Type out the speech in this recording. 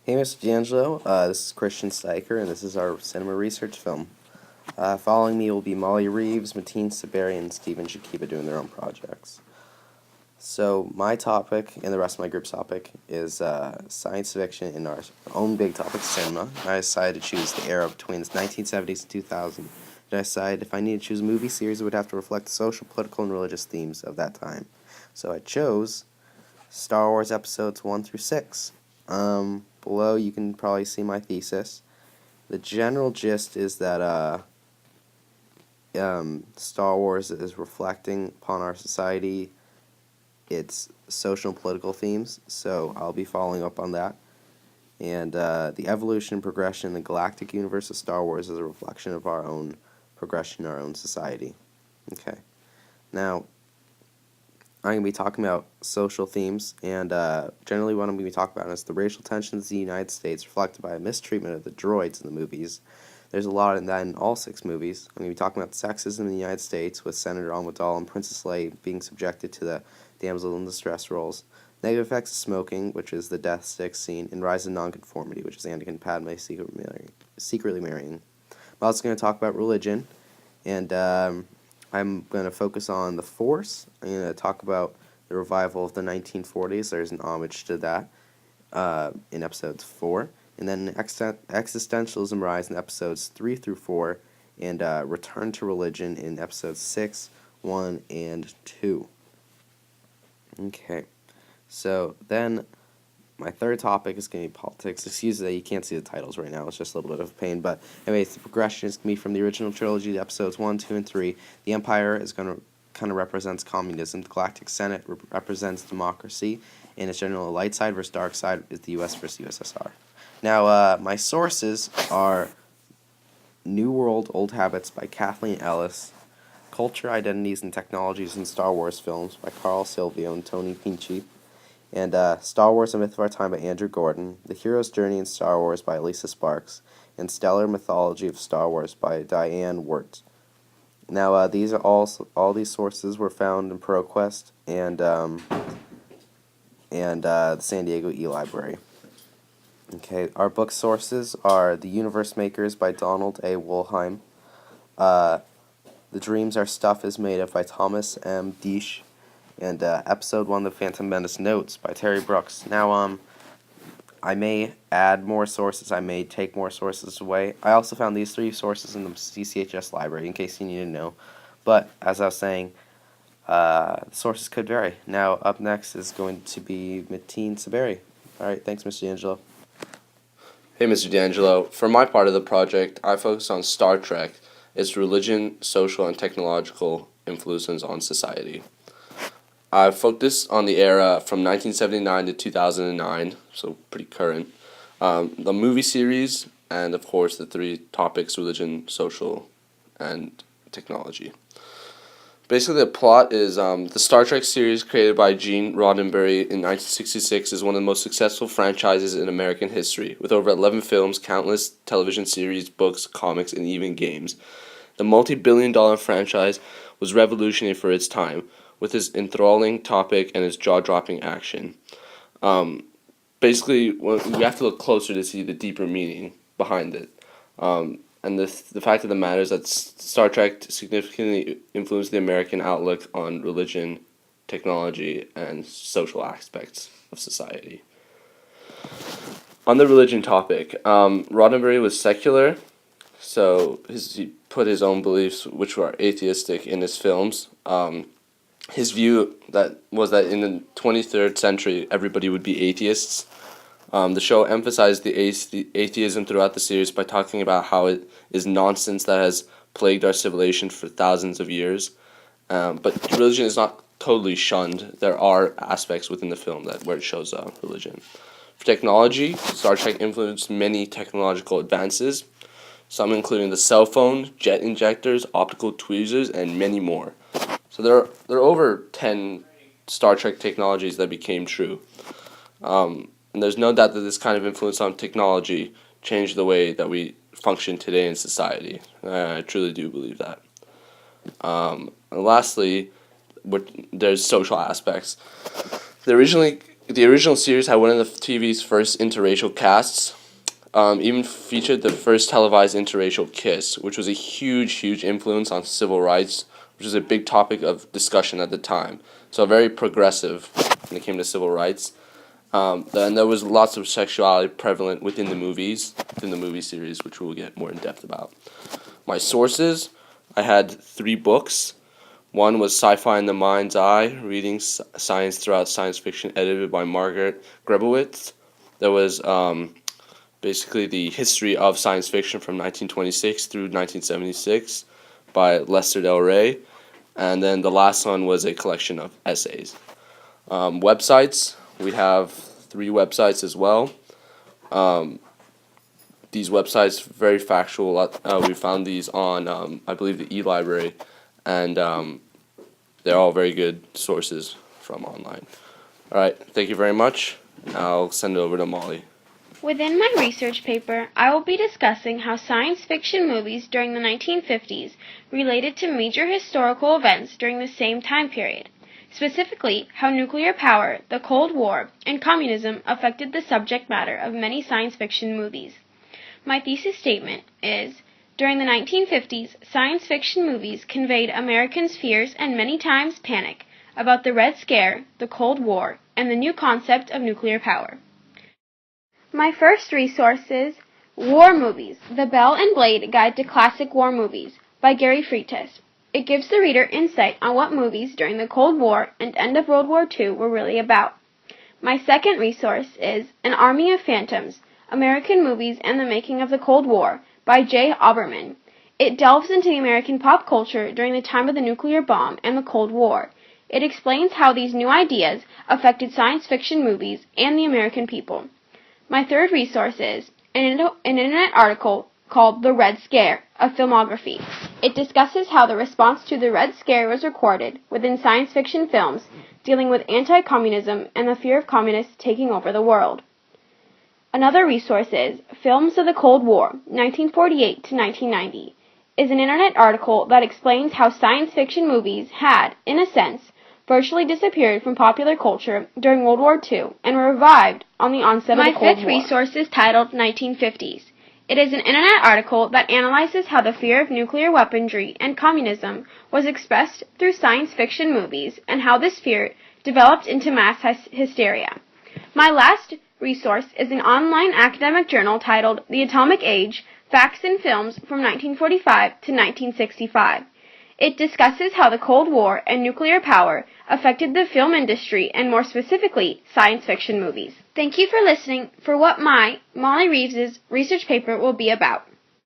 Hey, Mr. D'Angelo. This is Christian Steicher, and this is our cinema research film. Following me will be Molly Reeves, Mateen S, and Stephen Shakiba doing their own projects. So my topic and the rest of my group's topic is science fiction in our own big topic, cinema. I decided to choose the era between the 1970s and 2000. I decided if I needed to choose a movie series, it would have to reflect the social, political, and religious themes of that time. So I chose Star Wars Episodes 1 through 6. Below you can probably see my thesis. The general gist is that Star Wars is reflecting upon our society, its social and political themes, so I'll be following up on that. And the evolution and progression in the galactic universe of Star Wars is a reflection of our own progression in our own society. Okay. Now, I'm going to be talking about social themes, and generally what I'm going to be talking about is the racial tensions in the United States reflected by a mistreatment of the droids in the movies. There's a lot in that in all 6 movies. I'm going to be talking about sexism in the United States with Senator Amidala and Princess Leia being subjected to the damsel in distress roles, negative effects of smoking, which is the death stick scene, and rise of nonconformity, which is Anakin and Padme secretly marrying. I'm also going to talk about religion, and I'm going to focus on the Force. I'm going to talk about the revival of the 1940s. There's an homage to that in episodes 4. And then existentialism rise in episodes 3 through 4. And return to religion in episodes 6, 1, and 2. Okay. So then my third topic is going to be politics. Excuse that you can't see the titles right now. It's just a little bit of a pain. But anyways, the progression is going to be from the original trilogy to episodes 1, 2, and 3. The Empire is going to kind of represents communism. The Galactic Senate represents democracy. And its general light side versus dark side is the U.S. versus USSR. Now, my sources are New World, Old Habits by Kathleen Ellis, Culture, Identities, and Technologies in Star Wars Films by Carl Silvio and Tony Pinchi, and Star Wars: A Myth of Our Time by Andrew Gordon, The Hero's Journey in Star Wars by Lisa Sparks, and Stellar Mythology of Star Wars by Diane Wirt. Now, these are all these sources were found in ProQuest and the San Diego E-Library. Okay, our book sources are The Universe Makers by Donald A. Wollheim, The Dreams Our Stuff Is Made Of by Thomas M. Deesh, and Episode 1, The Phantom Menace Notes by Terry Brooks. Now, I may add more sources, I may take more sources away. I also found these 3 sources in the CCHS library, in case you need to know. But, as I was saying, sources could vary. Now, up next is going to be Mateen Saberi. Alright, thanks, Mr. D'Angelo. Hey, Mr. D'Angelo. For my part of the project, I focus on Star Trek, its religion, social, and technological influences on society. I focused on the era from 1979 to 2009, so pretty current, the movie series, and of course the 3 topics: religion, social, and technology. Basically, the plot is the Star Trek series created by Gene Roddenberry in 1966 is one of the most successful franchises in American history, with over 11 films, countless television series, books, comics, and even games. The multi-billion-dollar franchise was revolutionary for its time, with its enthralling topic and its jaw-dropping action. Basically, we have to look closer to see the deeper meaning behind it. And the fact of the matter is that Star Trek significantly influenced the American outlook on religion, technology, and social aspects of society. On the religion topic, Roddenberry was secular, so he put his own beliefs, which were atheistic, in his films. His view was that in the 23rd century, everybody would be atheists. The show emphasized the atheism throughout the series by talking about how it is nonsense that has plagued our civilization for thousands of years. But religion is not totally shunned. There are aspects within the film where it shows religion. For technology, Star Trek influenced many technological advances, some including the cell phone, jet injectors, optical tweezers, and many more. So there are over 10 Star Trek technologies that became true. And there's no doubt that this kind of influence on technology changed the way that we function today in society. I truly do believe that. And lastly, there's social aspects. The The original series had one of the TV's first interracial casts. Even featured the first televised interracial kiss, which was a huge influence on civil rights, which was a big topic of discussion at the time. So very progressive when it came to civil rights. Then there was lots of sexuality prevalent within the movies, within the movie series, which we'll get more in depth about. My sources, I had 3 books. One was Sci-Fi in the Mind's Eye, Reading Science Throughout Science Fiction, edited by Margaret Grebowitz. There was basically the history of science fiction from 1926 through 1976 by Lester Del Rey. And then the last one was a collection of essays. Websites, we have 3 websites as well. These websites, very factual. We found these on, I believe, the e-library, and they're all very good sources from online. All right, thank you very much. I'll send it over to Molly. Within my research paper, I will be discussing how science fiction movies during the 1950s related to major historical events during the same time period, specifically how nuclear power, the Cold War, and communism affected the subject matter of many science fiction movies. My thesis statement is, during the 1950s, science fiction movies conveyed Americans' fears and many times panic about the Red Scare, the Cold War, and the new concept of nuclear power. My first resource is War Movies, The Bell and Blade Guide to Classic War Movies by Gary Freitas. It gives the reader insight on what movies during the Cold War and end of World War II were really about. My second resource is An Army of Phantoms, American Movies and the Making of the Cold War by Jay Oberman. It delves into the American pop culture during the time of the nuclear bomb and the Cold War. It explains how these new ideas affected science fiction movies and the American people. My third resource is an internet article called The Red Scare, a filmography. It discusses how the response to the Red Scare was recorded within science fiction films dealing with anti-communism and the fear of communists taking over the world. Another resource is Films of the Cold War, 1948 to 1990, is an internet article that explains how science fiction movies had, in a sense, virtually disappeared from popular culture during World War II and were revived on the onset of the Cold War. My fifth resource is titled 1950s. It is an internet article that analyzes how the fear of nuclear weaponry and communism was expressed through science fiction movies and how this fear developed into mass hysteria. My last resource is an online academic journal titled The Atomic Age, Facts and Films from 1945 to 1965. It discusses how the Cold War and nuclear power affected the film industry and more specifically, science fiction movies. Thank you for listening for what my, Molly Reeves' research paper will be about.